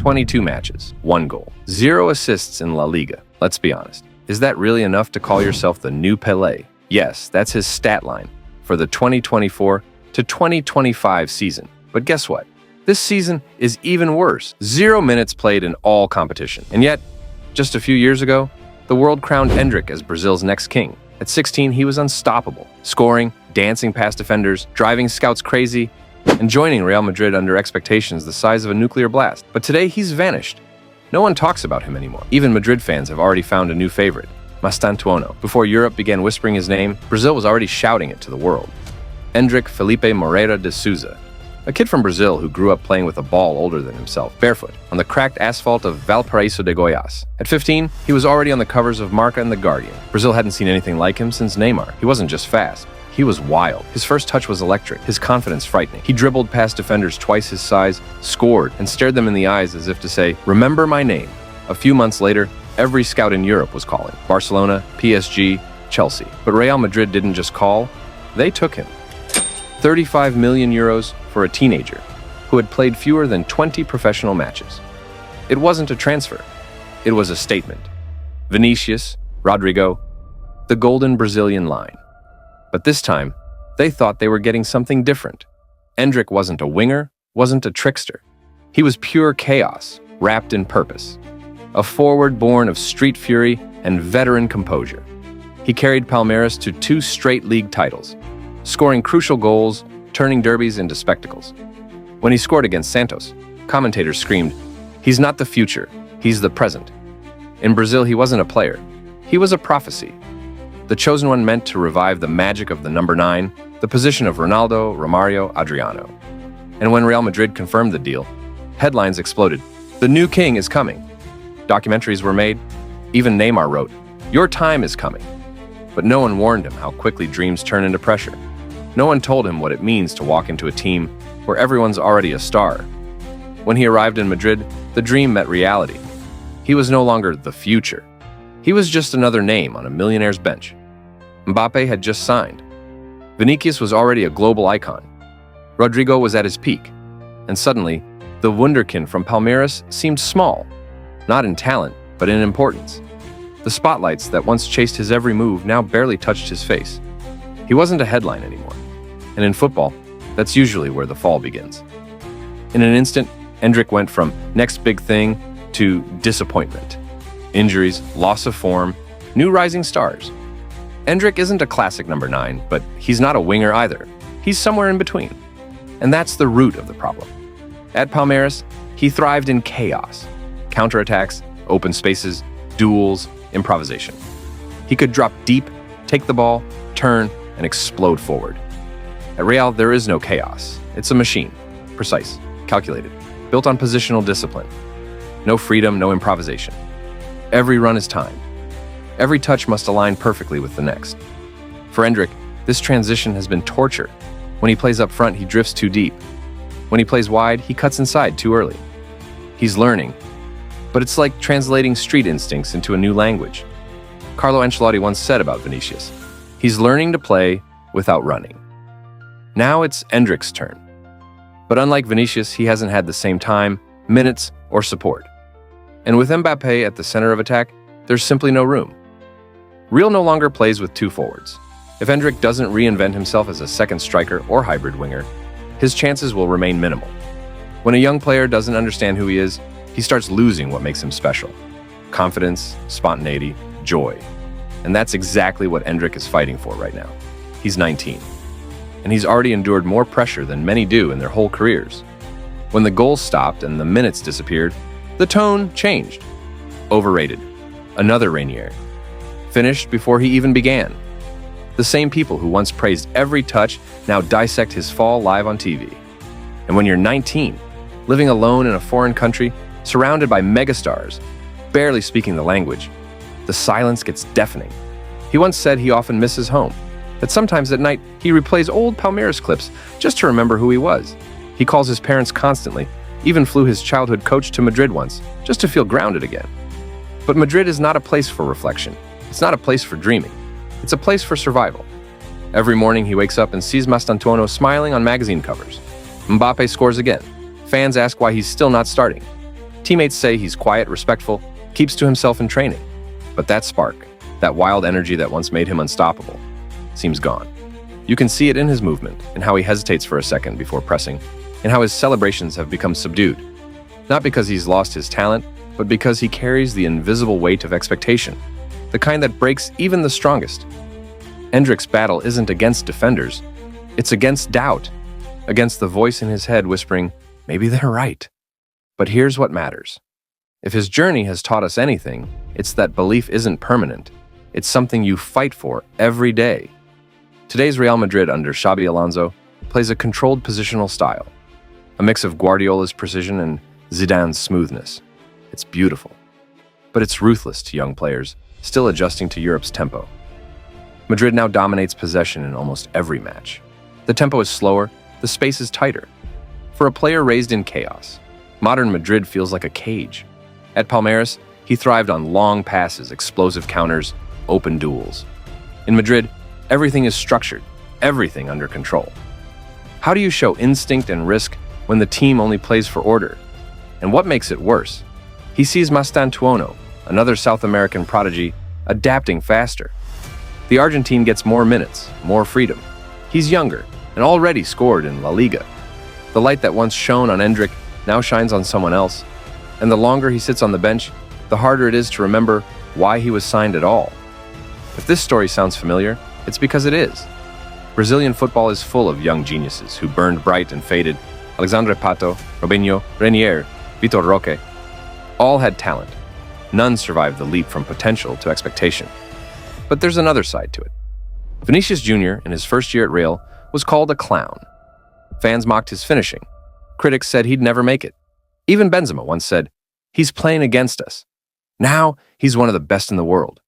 22 matches, 1 goal, 0 assists in La Liga. Let's be honest. Is that really enough to call yourself the new Pele? Yes, that's his stat line for the 2024 to 2025 season. But guess what? This season is even worse. 0 minutes played in all competition. And yet, just a few years ago, the world crowned Endrik as Brazil's next king. At 16, he was unstoppable, scoring, dancing past defenders, driving scouts crazy, and joining Real Madrid under expectations the size of a nuclear blast. But today, he's vanished. No one talks about him anymore. Even Madrid fans have already found a new favorite, Mastantuono. Before Europe began whispering his name, Brazil was already shouting it to the world. Endrik Felipe Moreira de Souza, a kid from Brazil who grew up playing with a ball older than himself, barefoot, on the cracked asphalt of Valparaiso de Goiás. At 15, he was already on the covers of Marca and The Guardian. Brazil hadn't seen anything like him since Neymar. He wasn't just fast. He was wild. His first touch was electric, his confidence frightening. He dribbled past defenders twice his size, scored, and stared them in the eyes as if to say, "Remember my name." A few months later, every scout in Europe was calling. Barcelona, PSG, Chelsea. But Real Madrid didn't just call, they took him. 35 million euros for a teenager who had played fewer than 20 professional matches. It wasn't a transfer. It was a statement. Vinicius, Rodrigo, the golden Brazilian line. But this time, they thought they were getting something different. Endrik wasn't a winger, wasn't a trickster. He was pure chaos, wrapped in purpose. A forward born of street fury and veteran composure. He carried Palmeiras to 2 straight league titles, scoring crucial goals, turning derbies into spectacles. When he scored against Santos, commentators screamed, "He's not the future, he's the present." In Brazil, he wasn't a player. He was a prophecy. The chosen one meant to revive the magic of the number 9, the position of Ronaldo, Romario, Adriano. And when Real Madrid confirmed the deal, headlines exploded. The new king is coming. Documentaries were made. Even Neymar wrote, "Your time is coming." But no one warned him how quickly dreams turn into pressure. No one told him what it means to walk into a team where everyone's already a star. When he arrived in Madrid, the dream met reality. He was no longer the future. He was just another name on a millionaire's bench. Mbappe had just signed. Vinicius was already a global icon. Rodrigo was at his peak. And suddenly, the wunderkind from Palmeiras seemed small, not in talent, but in importance. The spotlights that once chased his every move now barely touched his face. He wasn't a headline anymore. And in football, that's usually where the fall begins. In an instant, Endrik went from next big thing to disappointment. Injuries, loss of form, new rising stars. Endrik isn't a classic number 9, but he's not a winger either. He's somewhere in between. And that's the root of the problem. At Palmeiras, he thrived in chaos. Counterattacks, open spaces, duels, improvisation. He could drop deep, take the ball, turn, and explode forward. At Real, there is no chaos. It's a machine. Precise, calculated, built on positional discipline. No freedom, no improvisation. Every run is timed. Every touch must align perfectly with the next. For Endrik, this transition has been torture. When he plays up front, he drifts too deep. When he plays wide, he cuts inside too early. He's learning, but it's like translating street instincts into a new language. Carlo Ancelotti once said about Vinicius, "He's learning to play without running." Now it's Endrik's turn. But unlike Vinicius, he hasn't had the same time, minutes, or support. And with Mbappe at the center of attack, there's simply no room. Real no longer plays with 2 forwards. If Endrik doesn't reinvent himself as a second striker or hybrid winger, his chances will remain minimal. When a young player doesn't understand who he is, he starts losing what makes him special. Confidence, spontaneity, joy. And that's exactly what Endrik is fighting for right now. He's 19. And he's already endured more pressure than many do in their whole careers. When the goals stopped and the minutes disappeared, the tone changed. Overrated. Another Rainier. Finished before he even began. The same people who once praised every touch now dissect his fall live on TV. And when you're 19, living alone in a foreign country, surrounded by megastars, barely speaking the language, the silence gets deafening. He once said he often misses home, that sometimes at night he replays old Palmeiras clips just to remember who he was. He calls his parents constantly, even flew his childhood coach to Madrid once, just to feel grounded again. But Madrid is not a place for reflection. It's not a place for dreaming. It's a place for survival. Every morning he wakes up and sees Mastantuono smiling on magazine covers. Mbappe scores again. Fans ask why he's still not starting. Teammates say he's quiet, respectful, keeps to himself in training. But that spark, that wild energy that once made him unstoppable, seems gone. You can see it in his movement, in how he hesitates for a second before pressing, in how his celebrations have become subdued. Not because he's lost his talent, but because he carries the invisible weight of expectation, the kind that breaks even the strongest. Endrik's battle isn't against defenders, it's against doubt, against the voice in his head whispering, maybe they're right. But here's what matters. If his journey has taught us anything, it's that belief isn't permanent. It's something you fight for every day. Today's Real Madrid under Xabi Alonso plays a controlled positional style, a mix of Guardiola's precision and Zidane's smoothness. It's beautiful, but it's ruthless to young players, still adjusting to Europe's tempo. Madrid now dominates possession in almost every match. The tempo is slower, the space is tighter. For a player raised in chaos, modern Madrid feels like a cage. At Palmeiras, he thrived on long passes, explosive counters, open duels. In Madrid, everything is structured, everything under control. How do you show instinct and risk when the team only plays for order? And what makes it worse? He sees Mastantuono, another South American prodigy, adapting faster. The Argentine gets more minutes, more freedom. He's younger and already scored in La Liga. The light that once shone on Endrik now shines on someone else, and the longer he sits on the bench, the harder it is to remember why he was signed at all. If this story sounds familiar, it's because it is. Brazilian football is full of young geniuses who burned bright and faded. Alexandre Pato, Robinho, Renier, Vitor Roque, all had talent. None survived the leap from potential to expectation. But there's another side to it. Vinicius Jr., in his first year at Real, was called a clown. Fans mocked his finishing. Critics said he'd never make it. Even Benzema once said, "He's playing against us." Now, he's one of the best in the world.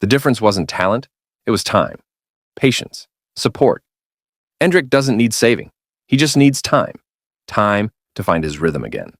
The difference wasn't talent, it was time, patience, support. Endrik doesn't need saving. He just needs time. Time to find his rhythm again.